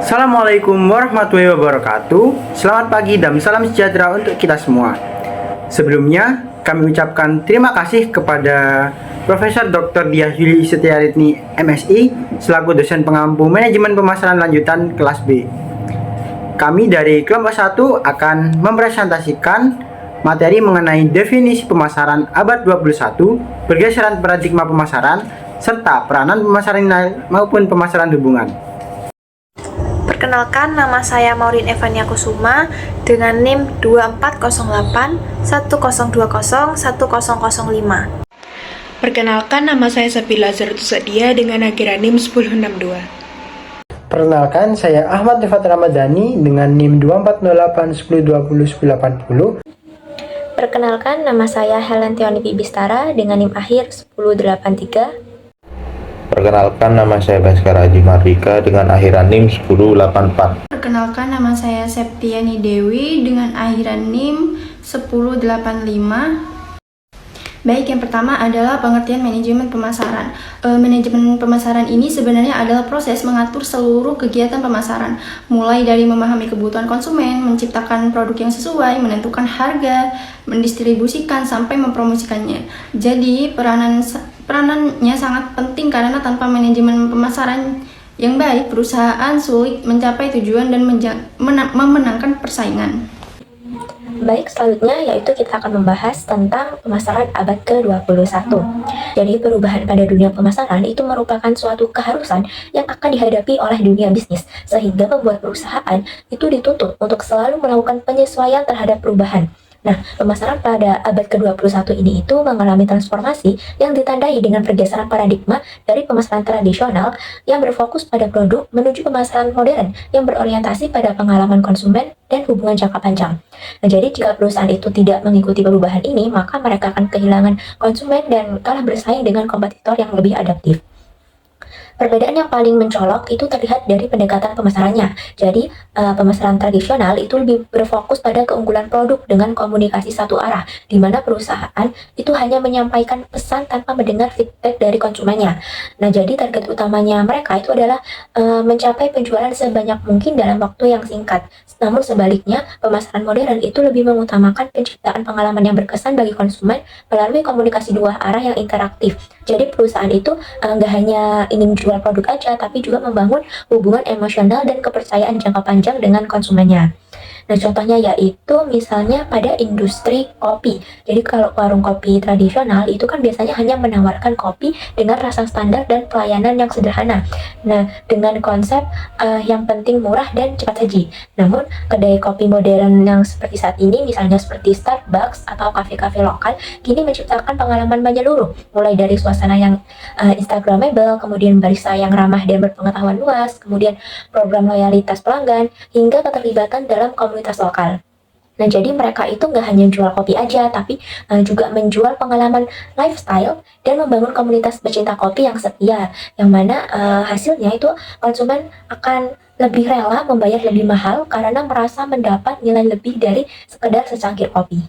Assalamualaikum warahmatullahi wabarakatuh. Selamat pagi dan salam sejahtera untuk kita semua. Sebelumnya, kami ucapkan terima kasih kepada Profesor Dr. Diah Yuli Setiaritni MSI selaku dosen pengampu manajemen pemasaran lanjutan kelas B. Kami dari kelompok 1 akan mempresentasikan materi mengenai definisi pemasaran abad 21, pergeseran paradigma pemasaran, serta peranan pemasaran maupun pemasaran hubungan. Perkenalkan, nama saya Maureen Evania Kusuma dengan NIM 2408 1020 1005. Perkenalkan, nama saya Sabila Zartusadia dengan akhiran NIM 1062. Perkenalkan, saya Ahmad Rifat Ramadhani dengan NIM 2408 1020 1080. Perkenalkan, nama saya Helen Theonipi Bistara dengan NIM akhir 1083. Perkenalkan, nama saya Baskara Haji Mardika dengan akhiran NIM 1084. Perkenalkan, nama saya Septiani Dewi dengan akhiran NIM 1085. Baik, yang pertama adalah pengertian manajemen pemasaran. Manajemen pemasaran ini sebenarnya adalah proses mengatur seluruh kegiatan pemasaran, mulai dari memahami kebutuhan konsumen, menciptakan produk yang sesuai, menentukan harga, mendistribusikan, sampai mempromosikannya. Jadi, peranannya sangat penting karena tanpa manajemen pemasaran yang baik, perusahaan sulit mencapai tujuan dan memenangkan persaingan. Baik, selanjutnya yaitu kita akan membahas tentang pemasaran abad ke-21. Jadi perubahan pada dunia pemasaran itu merupakan suatu keharusan yang akan dihadapi oleh dunia bisnis, sehingga membuat perusahaan itu dituntut untuk selalu melakukan penyesuaian terhadap perubahan. Nah, pemasaran pada abad ke-21 ini itu mengalami transformasi yang ditandai dengan pergeseran paradigma dari pemasaran tradisional yang berfokus pada produk menuju pemasaran modern yang berorientasi pada pengalaman konsumen dan hubungan jangka panjang. Nah, jadi jika perusahaan itu tidak mengikuti perubahan ini, maka mereka akan kehilangan konsumen dan kalah bersaing dengan kompetitor yang lebih adaptif. Perbedaan yang paling mencolok itu terlihat dari pendekatan pemasarannya. Jadi, pemasaran tradisional itu lebih berfokus pada keunggulan produk dengan komunikasi satu arah, di mana perusahaan itu hanya menyampaikan pesan tanpa mendengar feedback dari konsumennya. Nah, jadi target utamanya mereka itu adalah mencapai penjualan sebanyak mungkin dalam waktu yang singkat. Namun sebaliknya, pemasaran modern itu lebih mengutamakan penciptaan pengalaman yang berkesan bagi konsumen melalui komunikasi dua arah yang interaktif. Jadi perusahaan itu nggak hanya ingin jual produk aja, tapi juga membangun hubungan emosional dan kepercayaan jangka panjang dengan konsumennya. Nah, contohnya yaitu misalnya pada industri kopi. Jadi kalau warung kopi tradisional itu kan biasanya hanya menawarkan kopi dengan rasa standar dan pelayanan yang sederhana. Nah, dengan konsep yang penting murah dan cepat saji. Namun, kedai kopi modern yang seperti saat ini, misalnya seperti Starbucks atau kafe-kafe lokal, kini menciptakan pengalaman menyeluruh, mulai dari suasana yang Instagramable, kemudian barista yang ramah dan berpengetahuan luas, kemudian program loyalitas pelanggan, hingga keterlibatan dalam komunitas lokal. Nah, jadi mereka itu nggak hanya jual kopi aja, tapi juga menjual pengalaman lifestyle dan membangun komunitas pecinta kopi yang setia, yang mana hasilnya itu konsumen akan lebih rela membayar lebih mahal karena merasa mendapat nilai lebih dari sekedar secangkir kopi.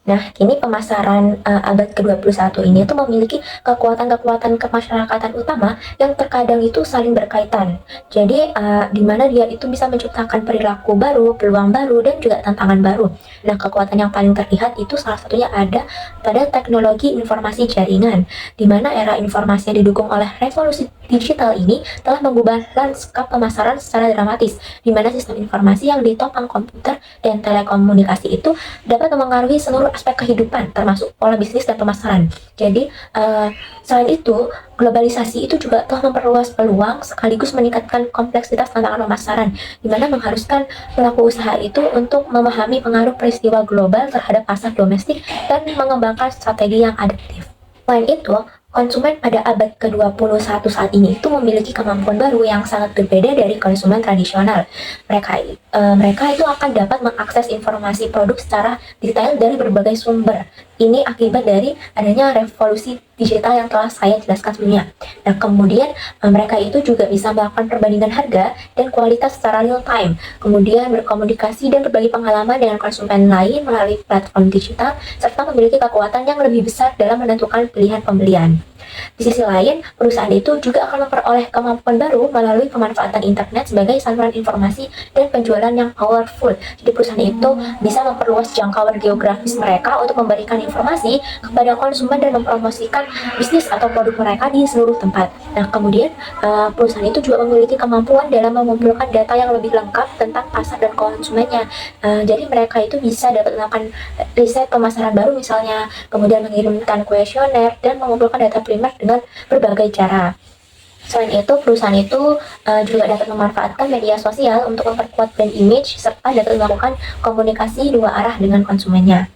Nah, kini pemasaran abad ke-21 ini tuh memiliki kekuatan-kekuatan kemasyarakatan utama yang terkadang itu saling berkaitan. Jadi, di mana dia itu bisa menciptakan perilaku baru, peluang baru, dan juga tantangan baru. Nah, kekuatan yang paling terlihat itu salah satunya ada pada teknologi informasi jaringan, di mana era informasi yang didukung oleh revolusi digital ini telah mengubah lanskap pemasaran secara dramatis, di mana sistem informasi yang ditopang komputer dan telekomunikasi itu dapat memengaruhi seluruh aspek kehidupan, termasuk pola bisnis dan pemasaran. Jadi, selain itu, globalisasi itu juga telah memperluas peluang sekaligus meningkatkan kompleksitas tantangan pemasaran, di mana mengharuskan pelaku usaha itu untuk memahami pengaruh peristiwa global terhadap pasar domestik dan mengembangkan strategi yang adaptif. Selain itu, konsumen pada abad ke-21 saat ini itu memiliki kemampuan baru yang sangat berbeda dari konsumen tradisional. Mereka itu akan dapat mengakses informasi produk secara detail dari berbagai sumber. Ini akibat dari adanya revolusi digital yang telah saya jelaskan sebelumnya. Nah, kemudian mereka itu juga bisa melakukan perbandingan harga dan kualitas secara real time. Kemudian berkomunikasi dan berbagi pengalaman dengan konsumen lain melalui platform digital, serta memiliki kekuatan yang lebih besar dalam menentukan pilihan pembelian. Di sisi lain, perusahaan itu juga akan memperoleh kemampuan baru melalui pemanfaatan internet sebagai saluran informasi dan penjualan yang powerful. Jadi perusahaan itu bisa memperluas jangkauan geografis mereka untuk memberikan informasi kepada konsumen dan mempromosikan bisnis atau produk mereka di seluruh tempat. Nah, kemudian perusahaan itu juga memiliki kemampuan dalam mengumpulkan data yang lebih lengkap tentang pasar dan konsumennya. Jadi mereka itu bisa dapat melakukan riset pemasaran baru misalnya, kemudian mengirimkan kuesioner dan mengumpulkan data primer dengan berbagai cara. Selain itu, perusahaan itu juga dapat memanfaatkan media sosial untuk memperkuat brand image serta dapat melakukan komunikasi dua arah dengan konsumennya.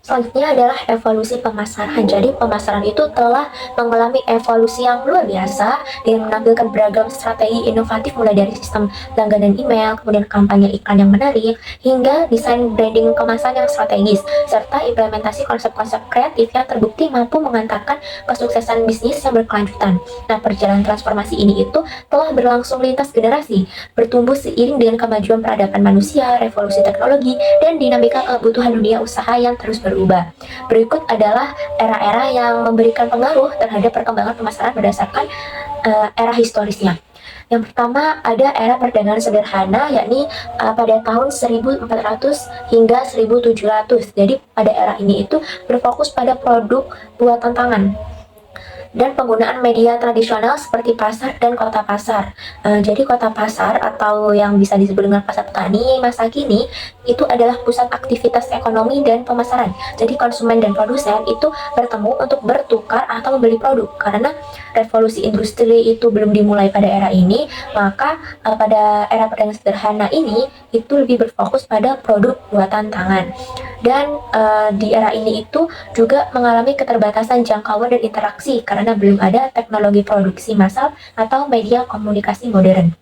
Selanjutnya adalah evolusi pemasaran. Jadi pemasaran itu telah mengalami evolusi yang luar biasa dengan menampilkan beragam strategi inovatif mulai dari sistem langganan email, kemudian kampanye iklan yang menarik, hingga desain branding kemasan yang strategis, serta implementasi konsep-konsep kreatif yang terbukti mampu mengantarkan kesuksesan bisnis yang berkelanjutan. Nah, perjalanan transformasi ini itu telah berlangsung lintas generasi, bertumbuh seiring dengan kemajuan peradaban manusia, revolusi teknologi, dan dinamika kebutuhan dunia usaha yang terus berubah. Berikut adalah era-era yang memberikan pengaruh terhadap perkembangan pemasaran berdasarkan era historisnya. Yang pertama ada era perdagangan sederhana, yakni pada tahun 1400 hingga 1700. Jadi pada era ini itu berfokus pada produk buatan tangan dan penggunaan media tradisional seperti pasar dan kota pasar. Jadi kota pasar atau yang bisa disebut dengan pasar petani masa kini itu adalah pusat aktivitas ekonomi dan pemasaran. Jadi konsumen dan produsen itu bertemu untuk bertukar atau membeli produk. Karena revolusi industri itu belum dimulai pada era ini, maka pada era perdagangan sederhana ini itu lebih berfokus pada produk buatan tangan. Dan di era ini itu juga mengalami keterbatasan jangkauan dan interaksi karena belum ada teknologi produksi massal atau media komunikasi modern.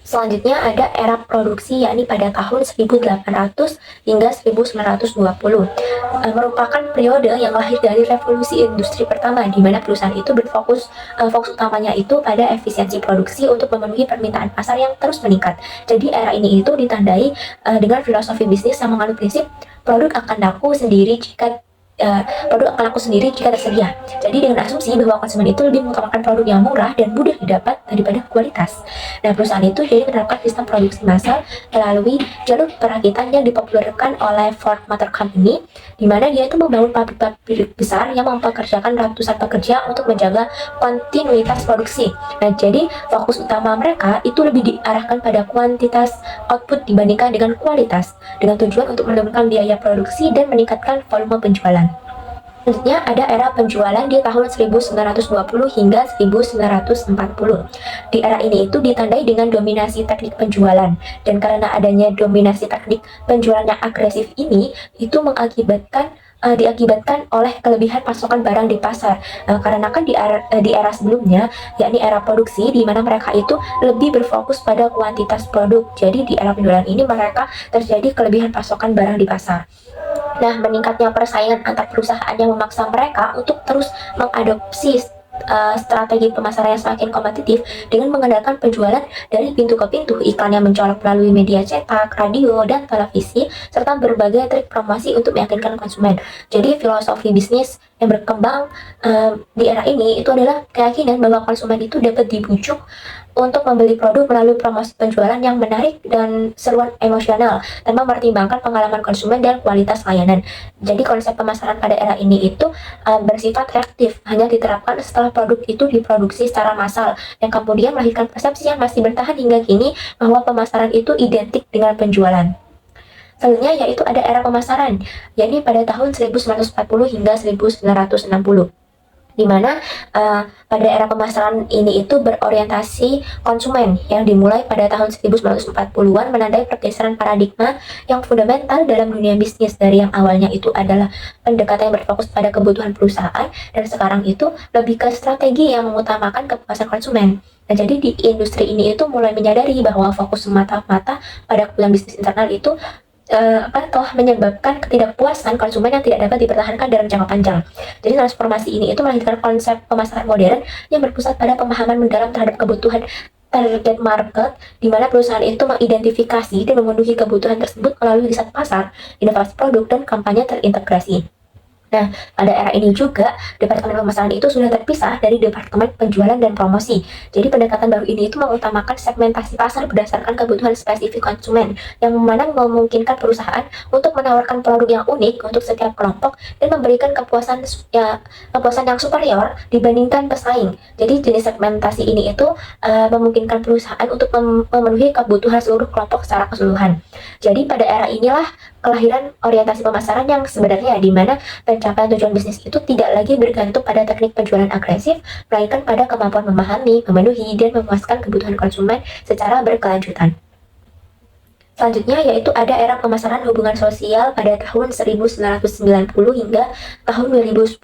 Selanjutnya ada era produksi, yakni pada tahun 1800 hingga 1920. Merupakan periode yang lahir dari revolusi industri pertama, di mana perusahaan itu fokus utamanya itu pada efisiensi produksi untuk memenuhi permintaan pasar yang terus meningkat. Jadi era ini itu ditandai dengan filosofi bisnis yang mengandung prinsip produk akan laku sendiri jika tersedia. Jadi dengan asumsi bahwa konsumen itu lebih mengutamakan produk yang murah dan mudah didapat daripada kualitas. Nah, perusahaan itu jadi menerapkan sistem produksi massal melalui jalur perakitan yang dipopulerkan oleh Ford Motor Company, di mana dia itu membangun pabrik-pabrik besar yang mempekerjakan ratusan pekerja untuk menjaga kontinuitas produksi. Nah, jadi fokus utama mereka itu lebih diarahkan pada kuantitas output dibandingkan dengan kualitas, dengan tujuan untuk menurunkan biaya produksi dan meningkatkan volume penjualan. Selanjutnya ada era penjualan di tahun 1920 hingga 1940. Di era ini itu ditandai dengan dominasi teknik penjualan, dan karena adanya dominasi teknik penjualan yang agresif ini itu diakibatkan oleh kelebihan pasokan barang di pasar. Karena kan di era sebelumnya, yakni era produksi, di mana mereka itu lebih berfokus pada kuantitas produk. Jadi di era penjualan ini mereka terjadi kelebihan pasokan barang di pasar. Nah, meningkatnya persaingan antar perusahaan yang memaksa mereka untuk terus mengadopsi strategi pemasaran yang semakin kompetitif dengan mengandalkan penjualan dari pintu ke pintu, iklan yang mencolok melalui media cetak, radio, dan televisi, serta berbagai trik promosi untuk meyakinkan konsumen. Jadi filosofi bisnis yang berkembang di era ini itu adalah keyakinan bahwa konsumen itu dapat dibujuk untuk membeli produk melalui promosi penjualan yang menarik dan seruan emosional tanpa mempertimbangkan pengalaman konsumen dan kualitas layanan. Jadi konsep pemasaran pada era ini itu bersifat reaktif, hanya diterapkan setelah produk itu diproduksi secara massal, yang kemudian melahirkan persepsi yang masih bertahan hingga kini bahwa pemasaran itu identik dengan penjualan. Selanjutnya yaitu ada era pemasaran, yakni pada tahun 1940 hingga 1960. Di mana pada era pemasaran ini itu berorientasi konsumen yang dimulai pada tahun 1940-an, menandai pergeseran paradigma yang fundamental dalam dunia bisnis dari yang awalnya itu adalah pendekatan yang berfokus pada kebutuhan perusahaan, dan sekarang itu lebih ke strategi yang mengutamakan kepuasan konsumen. Nah, jadi di industri ini itu mulai menyadari bahwa fokus semata-mata pada kebutuhan bisnis internal itu telah menyebabkan ketidakpuasan konsumen yang tidak dapat dipertahankan dalam jangka panjang. Jadi transformasi ini itu melahirkan konsep pemasaran modern yang berpusat pada pemahaman mendalam terhadap kebutuhan target market, di mana perusahaan itu mengidentifikasi dan memenuhi kebutuhan tersebut melalui riset pasar, inovasi produk, dan kampanye terintegrasi. Nah, pada era ini juga, Departemen Pemasaran itu sudah terpisah dari Departemen Penjualan dan Promosi. Jadi, pendekatan baru ini itu mengutamakan segmentasi pasar berdasarkan kebutuhan spesifik konsumen, yang mana memungkinkan perusahaan untuk menawarkan produk yang unik untuk setiap kelompok dan memberikan kepuasan yang superior dibandingkan pesaing. Jadi, jenis segmentasi ini itu memungkinkan perusahaan untuk memenuhi kebutuhan seluruh kelompok secara keseluruhan. Jadi, pada era inilah kelahiran orientasi pemasaran yang sebenarnya, di mana pencapaian tujuan bisnis itu tidak lagi bergantung pada teknik penjualan agresif, melainkan pada kemampuan memahami, memenuhi, dan memuaskan kebutuhan konsumen secara berkelanjutan. Selanjutnya yaitu ada era pemasaran hubungan sosial pada tahun 1990 hingga tahun 2010.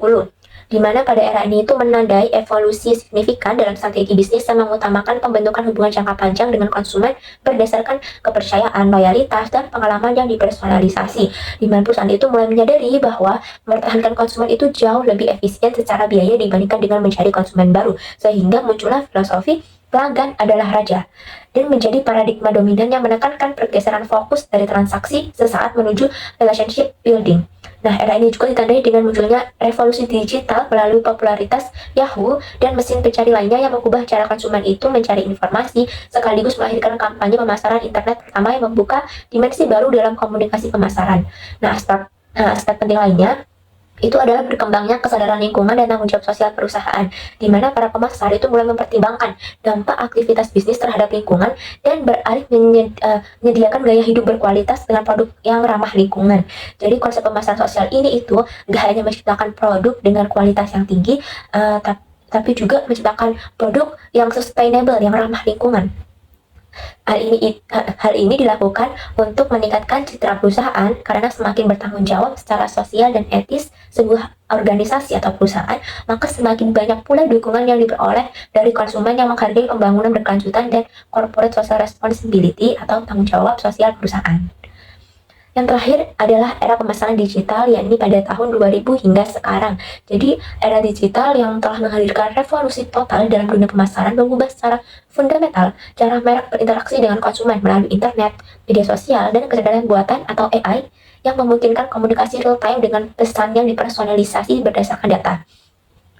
Di mana pada era ini itu menandai evolusi signifikan dalam strategi bisnis yang mengutamakan pembentukan hubungan jangka panjang dengan konsumen berdasarkan kepercayaan, loyalitas, dan pengalaman yang dipersonalisasi. Di mana perusahaan itu mulai menyadari bahwa mempertahankan konsumen itu jauh lebih efisien secara biaya dibandingkan dengan mencari konsumen baru, sehingga muncullah filosofi pelanggan adalah raja, dan menjadi paradigma dominan yang menekankan pergeseran fokus dari transaksi sesaat menuju relationship building. Nah, era ini juga ditandai dengan munculnya revolusi digital melalui popularitas Yahoo dan mesin pencari lainnya yang mengubah cara konsumen itu mencari informasi, sekaligus melahirkan kampanye pemasaran internet pertama yang membuka dimensi baru dalam komunikasi pemasaran. Nah, aspek penting lainnya itu adalah berkembangnya kesadaran lingkungan dan tanggung jawab sosial perusahaan, di mana para pemasar itu mulai mempertimbangkan dampak aktivitas bisnis terhadap lingkungan dan beralih menyediakan gaya hidup berkualitas dengan produk yang ramah lingkungan. Jadi konsep pemasaran sosial ini itu gak hanya menciptakan produk dengan kualitas yang tinggi, tapi juga menciptakan produk yang sustainable, yang ramah lingkungan. Hal ini dilakukan untuk meningkatkan citra perusahaan karena semakin bertanggung jawab secara sosial dan etis sebuah organisasi atau perusahaan, maka semakin banyak pula dukungan yang diperoleh dari konsumen yang menghargai pembangunan berkelanjutan dan corporate social responsibility atau tanggung jawab sosial perusahaan. Yang terakhir adalah era pemasaran digital, yakni pada tahun 2000 hingga sekarang. Jadi, era digital yang telah menghadirkan revolusi total dalam dunia pemasaran mengubah secara fundamental cara merek berinteraksi dengan konsumen melalui internet, media sosial, dan kesadaran buatan atau AI yang memungkinkan komunikasi real-time dengan pesan yang dipersonalisasi berdasarkan data.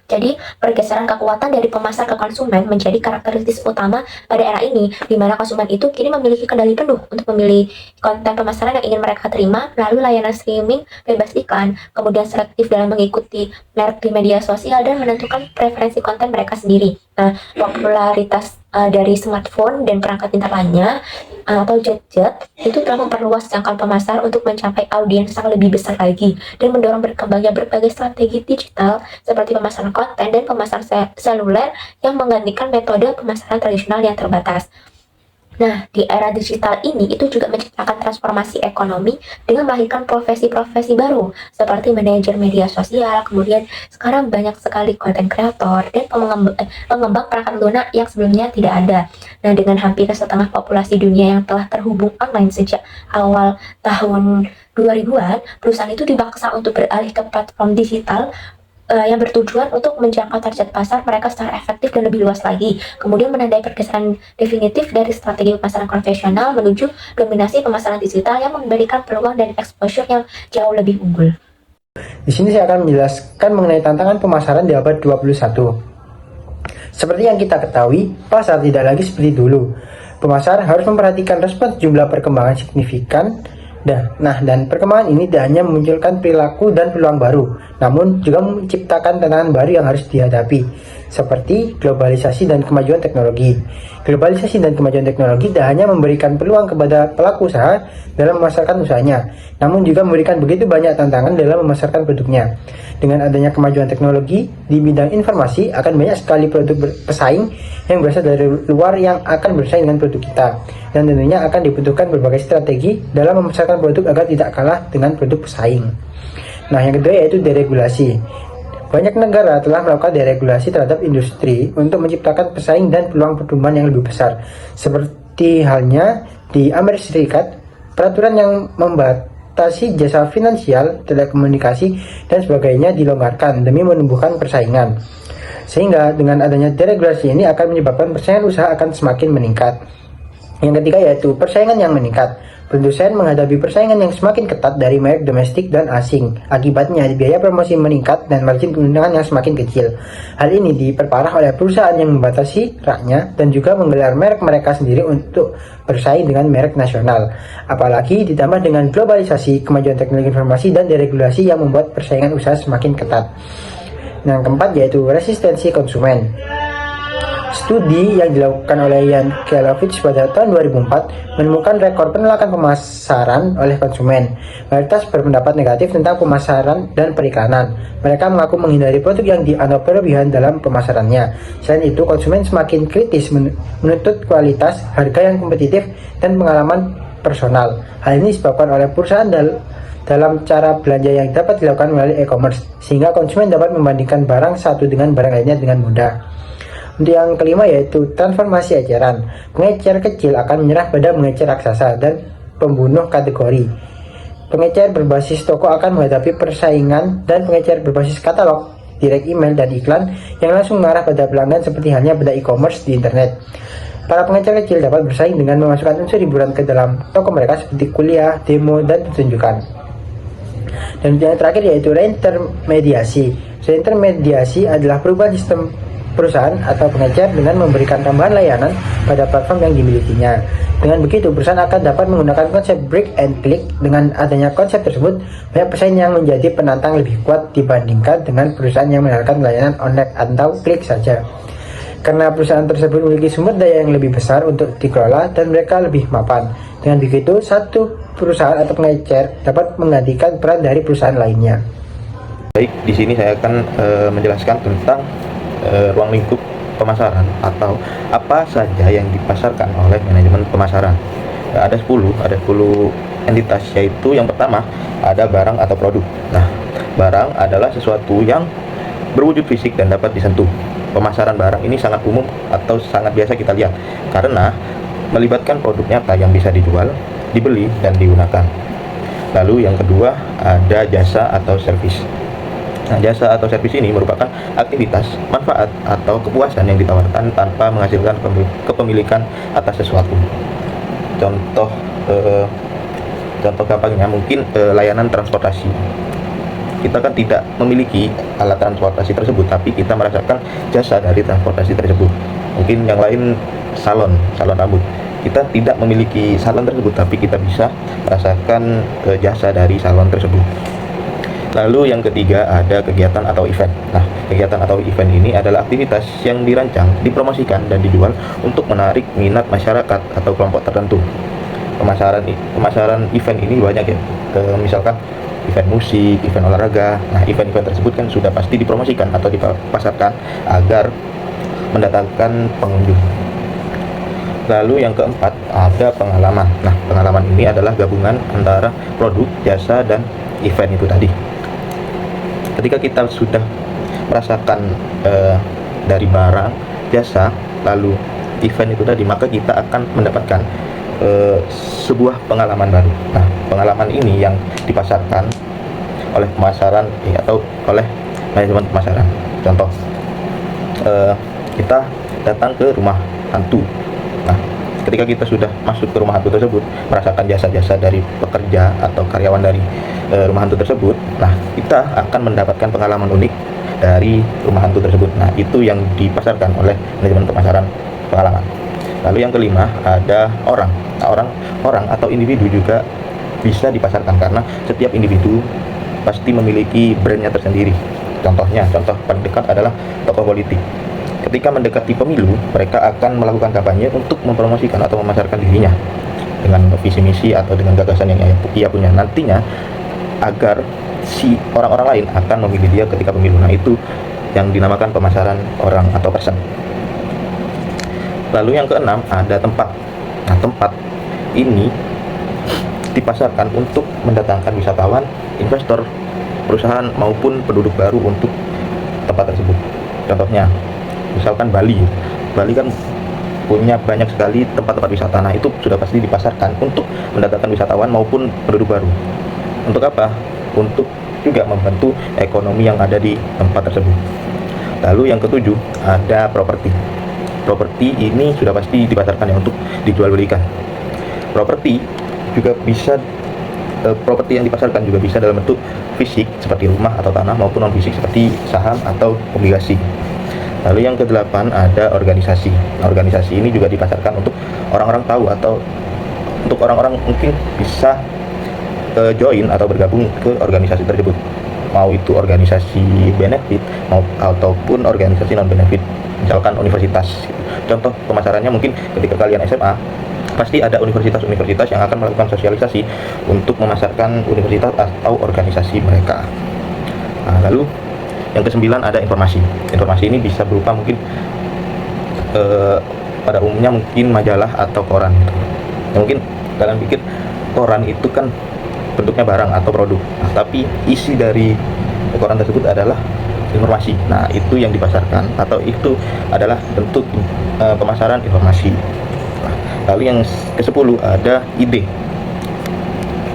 Jadi, pergeseran kekuatan dari pemasar ke konsumen menjadi karakteristik utama pada era ini, di mana konsumen itu kini memiliki kendali penuh untuk memilih konten pemasaran yang ingin mereka terima melalui layanan streaming bebas iklan, kemudian selektif dalam mengikuti merek di media sosial, dan menentukan preferensi konten mereka sendiri. Nah, popularitas dari smartphone dan perangkat pintar lainnya atau gadget itu telah memperluas jangkauan pemasar untuk mencapai audiens yang lebih besar lagi dan mendorong berkembangnya berbagai strategi digital seperti pemasaran konten dan pemasaran seluler yang menggantikan metode pemasaran tradisional yang terbatas. Nah, di era digital ini itu juga menciptakan transformasi ekonomi dengan melahirkan profesi-profesi baru seperti manajer media sosial, kemudian sekarang banyak sekali konten kreator dan pengembang perangkat lunak yang sebelumnya tidak ada. Nah, dengan hampir setengah populasi dunia yang telah terhubung online sejak awal tahun 2000-an, perusahaan itu dipaksa untuk beralih ke platform digital yang bertujuan untuk menjangkau target pasar mereka secara efektif dan lebih luas lagi. Kemudian menandai pergeseran definitif dari strategi pemasaran konvensional menuju dominasi pemasaran digital yang memberikan peluang dan exposure yang jauh lebih unggul. Di sini saya akan menjelaskan mengenai tantangan pemasaran di abad 21. Seperti yang kita ketahui, pasar tidak lagi seperti dulu. Pemasar harus memperhatikan respons jumlah perkembangan signifikan. Dan perkembangan ini tidak hanya memunculkan perilaku dan peluang baru, namun juga menciptakan tantangan baru yang harus dihadapi, seperti globalisasi dan kemajuan teknologi. Globalisasi dan kemajuan teknologi tidak hanya memberikan peluang kepada pelaku usaha dalam memasarkan usahanya, namun juga memberikan begitu banyak tantangan dalam memasarkan produknya. Dengan adanya kemajuan teknologi di bidang informasi, akan banyak sekali produk pesaing yang berasal dari luar yang akan bersaing dengan produk kita. Dan tentunya akan dibutuhkan berbagai strategi dalam memasarkan produk agar tidak kalah dengan produk pesaing. Nah, yang kedua yaitu deregulasi. Banyak negara telah melakukan deregulasi terhadap industri untuk menciptakan pesaing dan peluang pertumbuhan yang lebih besar. Seperti halnya di Amerika Serikat, peraturan yang membatasi jasa finansial, telekomunikasi, dan sebagainya dilonggarkan demi menumbuhkan persaingan. Sehingga dengan adanya deregulasi ini akan menyebabkan persaingan usaha akan semakin meningkat. Yang ketiga yaitu persaingan yang meningkat. Produsen menghadapi persaingan yang semakin ketat dari merek domestik dan asing. Akibatnya, biaya promosi meningkat dan margin keuntungan yang semakin kecil. Hal ini diperparah oleh perusahaan yang membatasi raknya dan juga menggelar merek mereka sendiri untuk bersaing dengan merek nasional. Apalagi ditambah dengan globalisasi, kemajuan teknologi informasi, dan deregulasi yang membuat persaingan usaha semakin ketat. Yang keempat yaitu resistensi konsumen. Studi yang dilakukan oleh Jan Kelovich pada tahun 2004 menemukan rekor penolakan pemasaran oleh konsumen. Mayoritas berpendapat negatif tentang pemasaran dan periklanan. Mereka mengaku menghindari produk yang dianggap berlebihan dalam pemasarannya. Selain itu, konsumen semakin kritis menuntut kualitas, harga yang kompetitif, dan pengalaman personal. Hal ini disebabkan oleh perusahaan dalam cara belanja yang dapat dilakukan melalui e-commerce, sehingga konsumen dapat membandingkan barang satu dengan barang lainnya dengan mudah. Untuk yang kelima yaitu transformasi eceran. Pengecer kecil akan menyerah pada mengecer raksasa dan pembunuh kategori. Pengecer berbasis toko akan menghadapi persaingan dan pengecer berbasis katalog, direct email, dan iklan yang langsung mengarah pada pelanggan seperti halnya pada e-commerce di internet. Para pengecer kecil dapat bersaing dengan memasukkan unsur hiburan ke dalam toko mereka seperti kuliah, demo, dan pertunjukan. Dan yang terakhir yaitu reintermediasi. Reintermediasi adalah perubahan sistem perusahaan atau pengecer dengan memberikan tambahan layanan pada platform yang dimilikinya. Dengan begitu, perusahaan akan dapat menggunakan konsep break and click. Dengan adanya konsep tersebut, banyak pesaing yang menjadi penantang lebih kuat dibandingkan dengan perusahaan yang menawarkan layanan online atau klik saja. Karena perusahaan tersebut memiliki sumber daya yang lebih besar untuk dikelola dan mereka lebih mapan. Dengan begitu, satu perusahaan atau pengecer dapat menggantikan peran dari perusahaan lainnya. Baik, di sini saya akan menjelaskan tentang ruang lingkup pemasaran atau apa saja yang dipasarkan oleh manajemen pemasaran. Ada 10 entitas, yaitu yang pertama ada barang atau produk. Nah, barang adalah sesuatu yang berwujud fisik dan dapat disentuh. Pemasaran barang ini sangat umum atau sangat biasa kita lihat karena melibatkan produk nyata yang bisa dijual, dibeli, dan digunakan. Lalu yang kedua ada jasa atau servis. Nah, jasa atau servis ini merupakan aktivitas, manfaat, atau kepuasan yang ditawarkan tanpa menghasilkan kepemilikan atas sesuatu. Contoh gampangnya mungkin layanan transportasi. Kita kan tidak memiliki alat transportasi tersebut, tapi kita merasakan jasa dari transportasi tersebut. Mungkin yang lain salon rambut. Kita tidak memiliki salon tersebut, tapi kita bisa merasakan jasa dari salon tersebut. Lalu yang ketiga ada kegiatan atau event. Nah, kegiatan atau event ini adalah aktivitas yang dirancang, dipromosikan, dan dijual untuk menarik minat masyarakat atau kelompok tertentu. Pemasaran event ini banyak ya. Misalkan event musik, event olahraga. Nah, event-event tersebut kan sudah pasti dipromosikan atau dipasarkan agar mendatangkan pengunjung. Lalu yang keempat ada pengalaman. Nah, pengalaman ini adalah gabungan antara produk, jasa, dan event itu tadi. Ketika kita sudah merasakan dari barang, jasa, lalu event itu tadi, maka kita akan mendapatkan sebuah pengalaman baru. Nah, pengalaman ini yang dipasarkan oleh pemasaran atau oleh manajemen pemasaran. Contoh, kita datang ke rumah hantu. Nah, ketika kita sudah masuk ke rumah hantu tersebut, merasakan jasa-jasa dari pekerja atau karyawan dari rumah hantu tersebut, nah kita akan mendapatkan pengalaman unik dari rumah hantu tersebut. Nah, itu yang dipasarkan oleh manajemen pemasaran pengalaman. Lalu yang kelima ada orang. Nah, orang atau individu juga bisa dipasarkan karena setiap individu pasti memiliki brandnya tersendiri. Contoh paling dekat adalah tokoh politik. Ketika mendekati pemilu, mereka akan melakukan kampanye untuk mempromosikan atau memasarkan dirinya dengan visi misi atau dengan gagasan yang ia punya nantinya, agar si orang-orang lain akan memilih dia ketika pemilu. Nah, itu yang dinamakan pemasaran orang atau person. Lalu yang keenam ada tempat. Nah, tempat ini dipasarkan untuk mendatangkan wisatawan, investor, perusahaan maupun penduduk baru untuk tempat tersebut. Contohnya, misalkan Bali kan punya banyak sekali tempat-tempat wisata. Nah, itu sudah pasti dipasarkan untuk mendatangkan wisatawan maupun penduduk baru. Untuk apa? Untuk juga membantu ekonomi yang ada di tempat tersebut. Lalu yang ketujuh ada properti. Properti ini sudah pasti dipasarkan ya untuk dijual belikan. Properti juga bisa properti yang dipasarkan juga bisa dalam bentuk fisik seperti rumah atau tanah maupun non fisik seperti saham atau obligasi. Lalu yang kedelapan ada organisasi. Nah, organisasi ini juga dipasarkan untuk orang-orang tahu atau untuk orang-orang mungkin bisa join atau bergabung ke organisasi tersebut. Mau itu organisasi benefit ataupun organisasi non benefit. Misalkan universitas. Contoh pemasarannya mungkin ketika kalian SMA pasti ada universitas-universitas yang akan melakukan sosialisasi untuk memasarkan universitas atau organisasi mereka. Nah, lalu yang kesembilan ada informasi. Informasi ini bisa berupa mungkin pada umumnya mungkin majalah atau koran. Ya, mungkin kalian pikir koran itu kan bentuknya barang atau produk. Nah, tapi isi dari koran tersebut adalah informasi. Nah, itu yang dipasarkan atau itu adalah bentuk pemasaran informasi. Lalu yang ke-10 ada ide.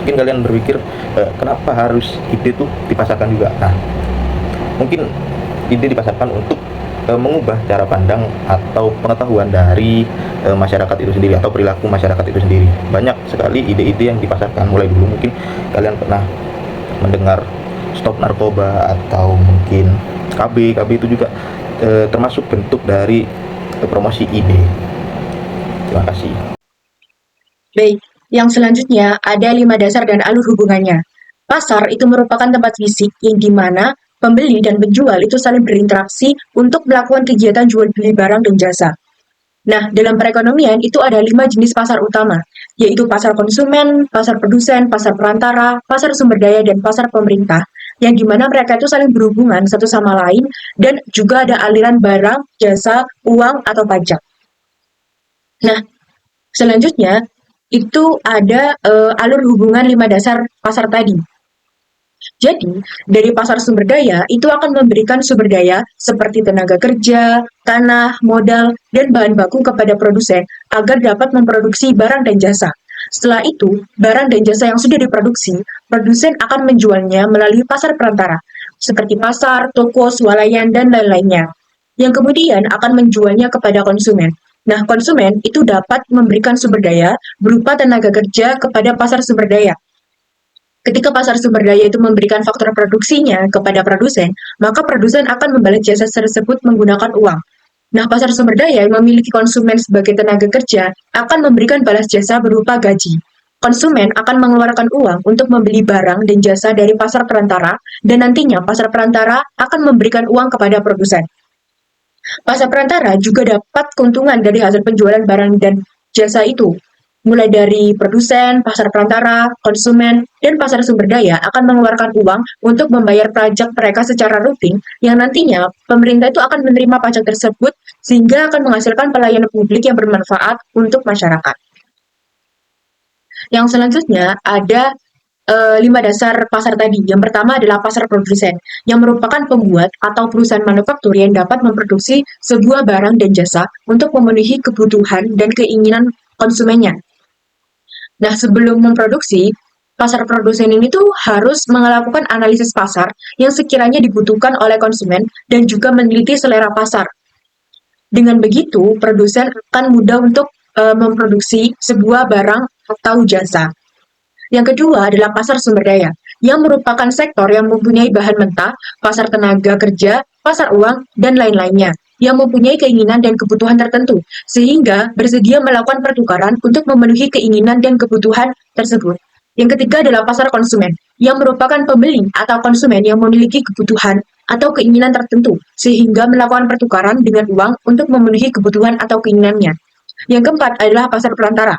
Mungkin kalian berpikir kenapa harus ide itu dipasarkan juga. Nah, mungkin ide dipasarkan untuk mengubah cara pandang atau pengetahuan dari masyarakat itu sendiri atau perilaku masyarakat itu sendiri. Banyak sekali ide-ide yang dipasarkan. Mulai dulu mungkin kalian pernah mendengar stop narkoba atau mungkin KB itu juga termasuk bentuk dari promosi ide. Terima kasih. Baik, yang selanjutnya ada 5 dasar dan alur hubungannya. Pasar itu merupakan tempat fisik yang dimana pembeli dan penjual itu saling berinteraksi untuk melakukan kegiatan jual beli barang dan jasa. Nah, dalam perekonomian itu ada 5 jenis pasar utama, yaitu pasar konsumen, pasar produsen, pasar perantara, pasar sumber daya, dan pasar pemerintah, yang dimana mereka itu saling berhubungan satu sama lain, dan juga ada aliran barang, jasa, uang, atau pajak. Nah, selanjutnya itu ada alur hubungan 5 dasar pasar tadi. Jadi, dari pasar sumber daya itu akan memberikan sumber daya seperti tenaga kerja, tanah, modal, dan bahan baku kepada produsen agar dapat memproduksi barang dan jasa. Setelah itu, barang dan jasa yang sudah diproduksi, produsen akan menjualnya melalui pasar perantara, seperti pasar, toko, swalayan, dan lain-lainnya, yang kemudian akan menjualnya kepada konsumen. Nah, konsumen itu dapat memberikan sumber daya berupa tenaga kerja kepada pasar sumber daya. Ketika pasar sumber daya itu memberikan faktor produksinya kepada produsen, maka produsen akan membalas jasa tersebut menggunakan uang. Nah, pasar sumber daya yang memiliki konsumen sebagai tenaga kerja akan memberikan balas jasa berupa gaji. Konsumen akan mengeluarkan uang untuk membeli barang dan jasa dari pasar perantara, dan nantinya pasar perantara akan memberikan uang kepada produsen. Pasar perantara juga dapat keuntungan dari hasil penjualan barang dan jasa itu. Mulai dari produsen, pasar perantara, konsumen, dan pasar sumber daya akan mengeluarkan uang untuk membayar pajak mereka secara rutin, yang nantinya pemerintah itu akan menerima pajak tersebut sehingga akan menghasilkan pelayanan publik yang bermanfaat untuk masyarakat. Yang selanjutnya ada 5 dasar pasar tadi. Yang pertama adalah pasar produsen, yang merupakan pembuat atau perusahaan manufaktur yang dapat memproduksi sebuah barang dan jasa untuk memenuhi kebutuhan dan keinginan konsumennya. Nah, sebelum memproduksi, pasar produsen ini tuh harus melakukan analisis pasar yang sekiranya dibutuhkan oleh konsumen dan juga meneliti selera pasar. Dengan begitu, produsen akan mudah untuk memproduksi sebuah barang atau jasa. Yang kedua adalah pasar sumber daya, yang merupakan sektor yang mempunyai bahan mentah, pasar tenaga kerja, pasar uang, dan lain-lainnya, yang mempunyai keinginan dan kebutuhan tertentu, sehingga bersedia melakukan pertukaran untuk memenuhi keinginan dan kebutuhan tersebut. Yang ketiga adalah pasar konsumen, yang merupakan pembeli atau konsumen yang memiliki kebutuhan atau keinginan tertentu, sehingga melakukan pertukaran dengan uang untuk memenuhi kebutuhan atau keinginannya. Yang keempat adalah pasar perantara,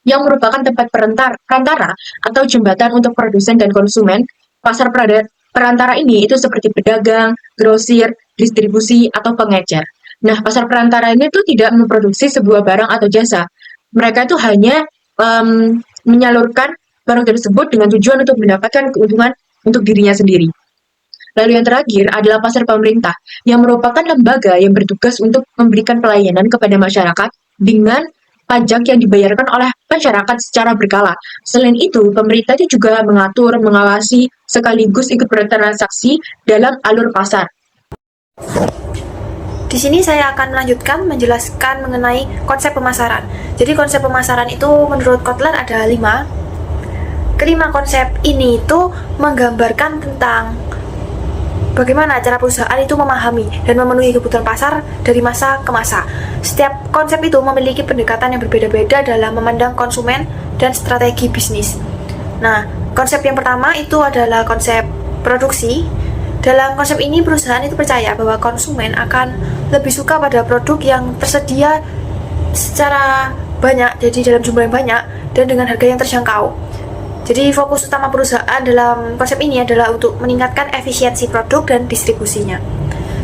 yang merupakan tempat perantara atau jembatan untuk produsen dan konsumen. Pasar perantara ini itu seperti pedagang, grosir, distribusi, atau pengecer. Nah, pasar perantara ini tuh tidak memproduksi sebuah barang atau jasa. Mereka itu hanya menyalurkan barang tersebut dengan tujuan untuk mendapatkan keuntungan untuk dirinya sendiri. Lalu yang terakhir adalah pasar pemerintah, yang merupakan lembaga yang bertugas untuk memberikan pelayanan kepada masyarakat dengan pajak yang dibayarkan oleh masyarakat secara berkala. Selain itu, pemerintah itu juga mengatur, mengawasi, sekaligus ikut bertransaksi dalam alur pasar. Di sini saya akan melanjutkan menjelaskan mengenai konsep pemasaran. Jadi konsep pemasaran itu menurut Kotler ada 5. kelima konsep ini itu menggambarkan tentang bagaimana cara perusahaan itu memahami dan memenuhi kebutuhan pasar dari masa ke masa. Setiap konsep itu memiliki pendekatan yang berbeda-beda dalam memandang konsumen dan strategi bisnis. Nah, konsep yang pertama itu adalah konsep produksi. Dalam konsep ini, perusahaan itu percaya bahwa konsumen akan lebih suka pada produk yang tersedia secara banyak, jadi dalam jumlah yang banyak dan dengan harga yang terjangkau. Jadi fokus utama perusahaan dalam konsep ini adalah untuk meningkatkan efisiensi produk dan distribusinya.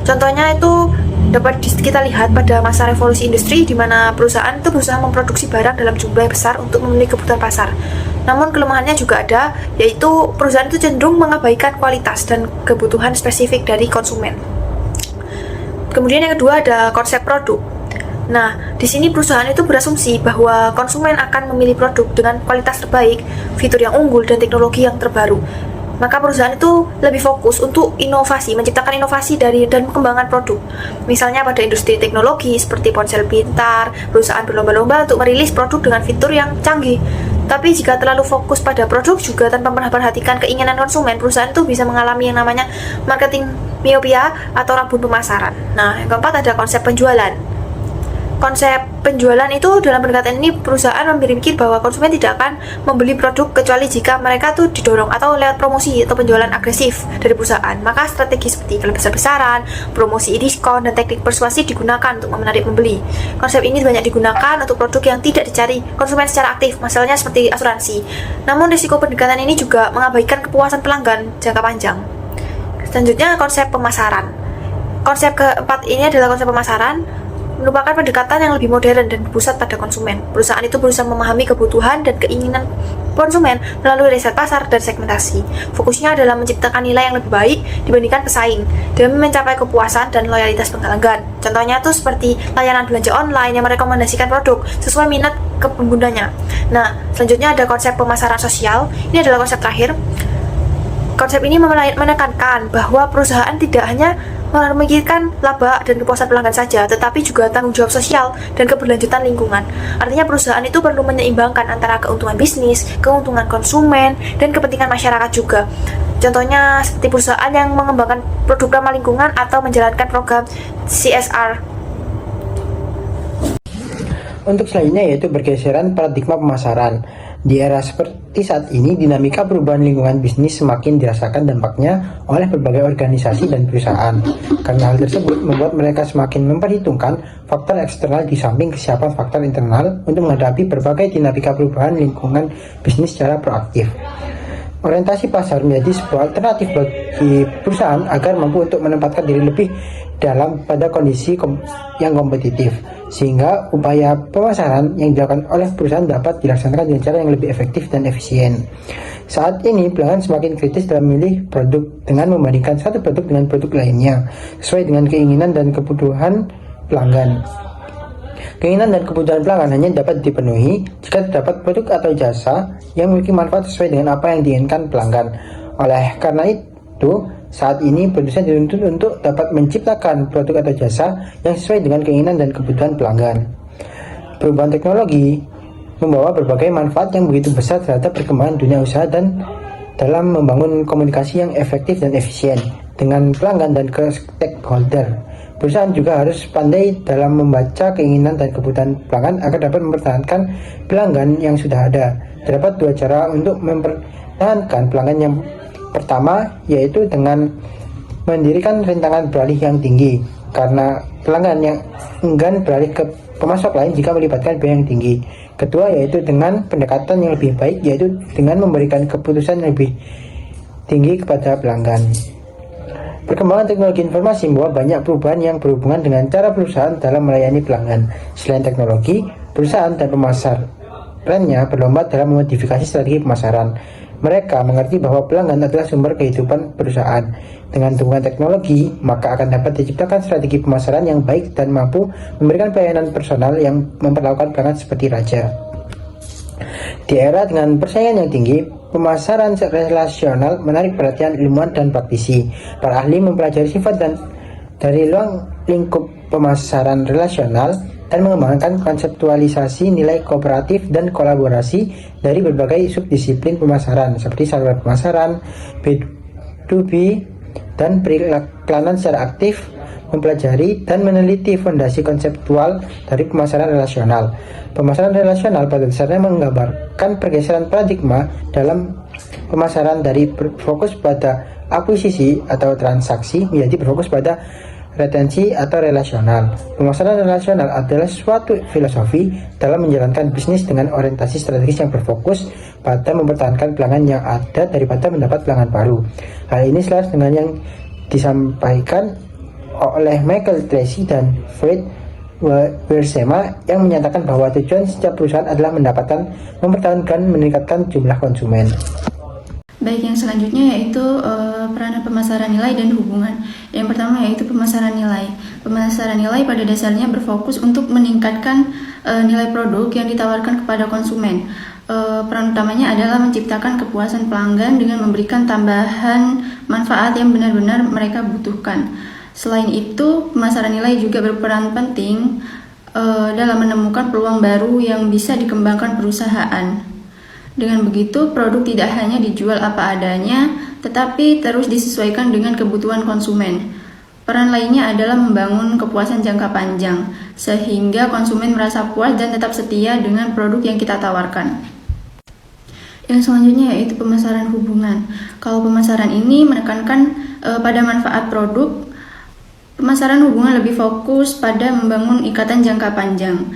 Contohnya itu dapat kita lihat pada masa revolusi industri di mana perusahaan itu berusaha memproduksi barang dalam jumlah yang besar untuk memenuhi kebutuhan pasar. Namun kelemahannya juga ada, yaitu perusahaan itu cenderung mengabaikan kualitas dan kebutuhan spesifik dari konsumen. Kemudian yang kedua ada konsep produk. Nah, di sini perusahaan itu berasumsi bahwa konsumen akan memilih produk dengan kualitas terbaik, fitur yang unggul, dan teknologi yang terbaru. Maka perusahaan itu lebih fokus untuk inovasi, menciptakan inovasi dan pengembangan produk. Misalnya pada industri teknologi seperti ponsel pintar, perusahaan berlomba-lomba untuk merilis produk dengan fitur yang canggih. Tapi jika terlalu fokus pada produk juga tanpa memperhatikan keinginan konsumen, perusahaan itu bisa mengalami yang namanya marketing miopia atau rabun pemasaran. Nah, yang keempat ada konsep penjualan. Konsep penjualan itu dalam pendekatan ini perusahaan memikir bahwa konsumen tidak akan membeli produk kecuali jika mereka tuh didorong atau lewat promosi atau penjualan agresif dari perusahaan. Maka strategi seperti iklan besar-besaran, promosi diskon, dan teknik persuasi digunakan untuk menarik pembeli. Konsep ini banyak digunakan untuk produk yang tidak dicari konsumen secara aktif, misalnya seperti asuransi. Namun risiko pendekatan ini juga mengabaikan kepuasan pelanggan jangka panjang. Selanjutnya konsep pemasaran. Konsep keempat ini adalah konsep pemasaran, merupakan pendekatan yang lebih modern dan berpusat pada konsumen. Perusahaan itu berusaha memahami kebutuhan dan keinginan konsumen melalui riset pasar dan segmentasi. Fokusnya adalah menciptakan nilai yang lebih baik dibandingkan pesaing demi mencapai kepuasan dan loyalitas pelanggan. Contohnya itu seperti layanan belanja online yang merekomendasikan produk sesuai minat ke penggunanya. Nah, selanjutnya ada konsep pemasaran sosial. Ini adalah konsep terakhir. Konsep ini menekankan bahwa perusahaan tidak hanya memikirkan laba dan kepuasan pelanggan saja, tetapi juga tanggung jawab sosial dan keberlanjutan lingkungan. Artinya perusahaan itu perlu menyeimbangkan antara keuntungan bisnis, keuntungan konsumen, dan kepentingan masyarakat juga. Contohnya seperti perusahaan yang mengembangkan produk ramah lingkungan atau menjalankan program CSR. Untuk selanjutnya yaitu pergeseran paradigma pemasaran. Di era seperti saat ini, dinamika perubahan lingkungan bisnis semakin dirasakan dampaknya oleh berbagai organisasi dan perusahaan. Karena hal tersebut membuat mereka semakin memperhitungkan faktor eksternal di samping kesiapan faktor internal untuk menghadapi berbagai dinamika perubahan lingkungan bisnis secara proaktif. Orientasi pasar menjadi sebuah alternatif bagi perusahaan agar mampu untuk menempatkan diri lebih dalam pada kondisi yang kompetitif, sehingga upaya pemasaran yang dilakukan oleh perusahaan dapat dilaksanakan dengan cara yang lebih efektif dan efisien. Saat ini pelanggan semakin kritis dalam memilih produk dengan membandingkan satu produk dengan produk lainnya sesuai dengan keinginan dan kebutuhan pelanggan. Keinginan dan kebutuhan pelanggan hanya dapat dipenuhi jika terdapat produk atau jasa yang memiliki manfaat sesuai dengan apa yang diinginkan pelanggan. Oleh karena itu, saat ini produsen dituntut untuk dapat menciptakan produk atau jasa yang sesuai dengan keinginan dan kebutuhan pelanggan. Perubahan teknologi membawa berbagai manfaat yang begitu besar terhadap perkembangan dunia usaha dan dalam membangun komunikasi yang efektif dan efisien dengan pelanggan dan stakeholder. Perusahaan juga harus pandai dalam membaca keinginan dan kebutuhan pelanggan agar dapat mempertahankan pelanggan yang sudah ada. Terdapat dua cara untuk mempertahankan pelanggan. Yang pertama yaitu dengan mendirikan rintangan beralih yang tinggi, karena pelanggan yang enggan beralih ke pemasok lain jika melibatkan biaya yang tinggi. Kedua yaitu dengan pendekatan yang lebih baik, yaitu dengan memberikan keputusan yang lebih tinggi kepada pelanggan. Perkembangan teknologi informasi membawa banyak perubahan yang berhubungan dengan cara perusahaan dalam melayani pelanggan. Selain teknologi, perusahaan dan pemasarannya berlomba dalam memodifikasi strategi pemasaran. Mereka mengerti bahwa pelanggan adalah sumber kehidupan perusahaan. Dengan dukungan teknologi, maka akan dapat diciptakan strategi pemasaran yang baik dan mampu memberikan pelayanan personal yang memperlakukan pelanggan seperti raja. Di era dengan persaingan yang tinggi, pemasaran relasional menarik perhatian ilmuwan dan praktisi. Para ahli mempelajari sifat dan dari ruang lingkup pemasaran relasional dan mengembangkan konseptualisasi nilai kooperatif dan kolaborasi dari berbagai subdisiplin pemasaran seperti sarana pemasaran, B2B, dan periklanan secara aktif, mempelajari dan meneliti fondasi konseptual dari pemasaran relasional. Pemasaran relasional pada dasarnya menggambarkan pergeseran paradigma dalam pemasaran dari berfokus pada akuisisi atau transaksi menjadi berfokus pada retensi atau relasional. Pemasaran relasional adalah suatu filosofi dalam menjalankan bisnis dengan orientasi strategis yang berfokus pada mempertahankan pelanggan yang ada daripada mendapat pelanggan baru. Hal ini selaras dengan yang disampaikan oleh Michael Tracy dan Fred Wiersema yang menyatakan bahwa tujuan setiap perusahaan adalah mempertahankan, meningkatkan jumlah konsumen. Baik, yang selanjutnya yaitu peranan pemasaran nilai dan hubungan. Yang pertama yaitu pemasaran nilai. Pemasaran nilai pada dasarnya berfokus untuk meningkatkan nilai produk yang ditawarkan kepada konsumen. Peran utamanya adalah menciptakan kepuasan pelanggan dengan memberikan tambahan manfaat yang benar-benar mereka butuhkan. Selain itu, pemasaran nilai juga berperan penting dalam menemukan peluang baru yang bisa dikembangkan perusahaan. Dengan begitu, produk tidak hanya dijual apa adanya, tetapi terus disesuaikan dengan kebutuhan konsumen. Peran lainnya adalah membangun kepuasan jangka panjang, sehingga konsumen merasa puas dan tetap setia dengan produk yang kita tawarkan. Yang selanjutnya yaitu pemasaran hubungan. Kalau pemasaran ini menekankan pada manfaat produk, pemasaran hubungan lebih fokus pada membangun ikatan jangka panjang.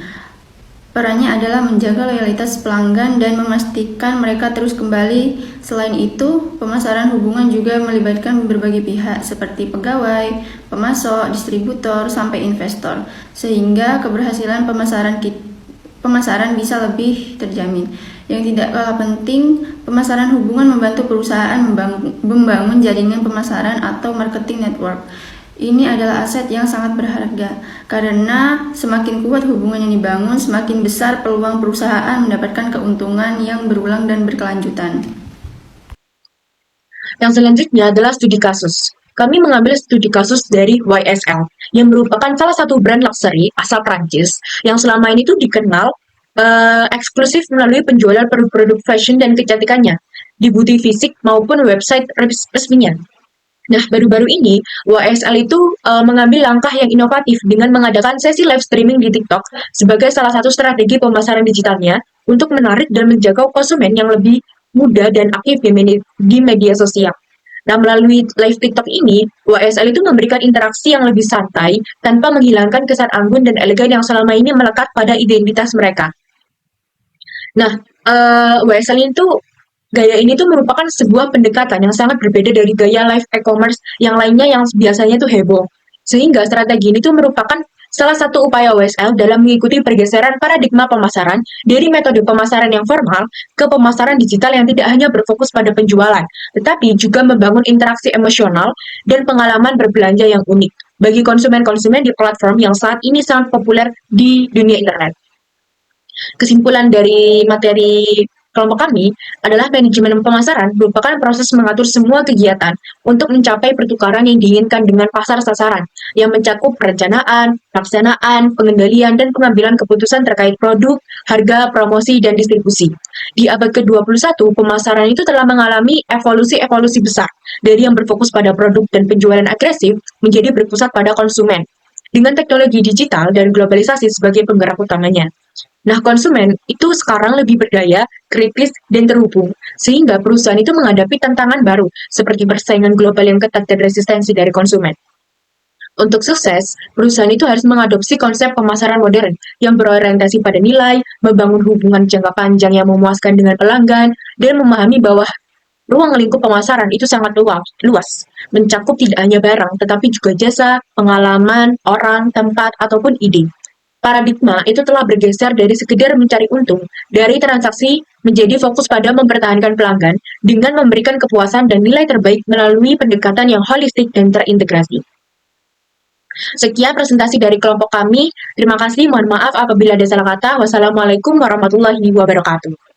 Perannya adalah menjaga loyalitas pelanggan dan memastikan mereka terus kembali. Selain itu, pemasaran hubungan juga melibatkan berbagai pihak seperti pegawai, pemasok, distributor, sampai investor, sehingga keberhasilan pemasaran bisa lebih terjamin. Yang tidak kalah penting, pemasaran hubungan membantu perusahaan membangun jaringan pemasaran atau marketing network. Ini adalah aset yang sangat berharga, karena semakin kuat hubungan yang dibangun, semakin besar peluang perusahaan mendapatkan keuntungan yang berulang dan berkelanjutan. Yang selanjutnya adalah studi kasus. Kami mengambil studi kasus dari YSL, yang merupakan salah satu brand luxury asal Prancis, yang selama ini tuh dikenal eksklusif melalui penjualan produk-produk fashion dan kecantikannya, di butik fisik maupun website resminya. Nah, baru-baru ini, YSL itu mengambil langkah yang inovatif dengan mengadakan sesi live streaming di TikTok sebagai salah satu strategi pemasaran digitalnya untuk menarik dan menjaga konsumen yang lebih muda dan aktif di media sosial. Nah, melalui live TikTok ini, YSL itu memberikan interaksi yang lebih santai tanpa menghilangkan kesan anggun dan elegan yang selama ini melekat pada identitas mereka. Nah, YSL itu gaya ini tuh merupakan sebuah pendekatan yang sangat berbeda dari gaya live e-commerce yang lainnya yang biasanya tuh heboh. Sehingga strategi ini tuh merupakan salah satu upaya YSL dalam mengikuti pergeseran paradigma pemasaran dari metode pemasaran yang formal ke pemasaran digital yang tidak hanya berfokus pada penjualan, tetapi juga membangun interaksi emosional dan pengalaman berbelanja yang unik bagi konsumen-konsumen di platform yang saat ini sangat populer di dunia internet. Kesimpulan dari materi kelompok kami adalah manajemen pemasaran merupakan proses mengatur semua kegiatan untuk mencapai pertukaran yang diinginkan dengan pasar sasaran yang mencakup perencanaan, pelaksanaan, pengendalian, dan pengambilan keputusan terkait produk, harga, promosi, dan distribusi. Di abad ke-21, pemasaran itu telah mengalami evolusi-evolusi besar dari yang berfokus pada produk dan penjualan agresif menjadi berpusat pada konsumen dengan teknologi digital dan globalisasi sebagai penggerak utamanya. Nah, konsumen itu sekarang lebih berdaya, kritis, dan terhubung, sehingga perusahaan itu menghadapi tantangan baru, seperti persaingan global yang ketat dan resistensi dari konsumen. Untuk sukses, perusahaan itu harus mengadopsi konsep pemasaran modern yang berorientasi pada nilai, membangun hubungan jangka panjang yang memuaskan dengan pelanggan, dan memahami bahwa ruang lingkup pemasaran itu sangat luas, mencakup tidak hanya barang, tetapi juga jasa, pengalaman, orang, tempat, ataupun ide. Paradigma itu telah bergeser dari sekedar mencari untung dari transaksi menjadi fokus pada mempertahankan pelanggan dengan memberikan kepuasan dan nilai terbaik melalui pendekatan yang holistik dan terintegrasi. Sekian presentasi dari kelompok kami. Terima kasih, mohon maaf apabila ada salah kata. Wassalamualaikum warahmatullahi wabarakatuh.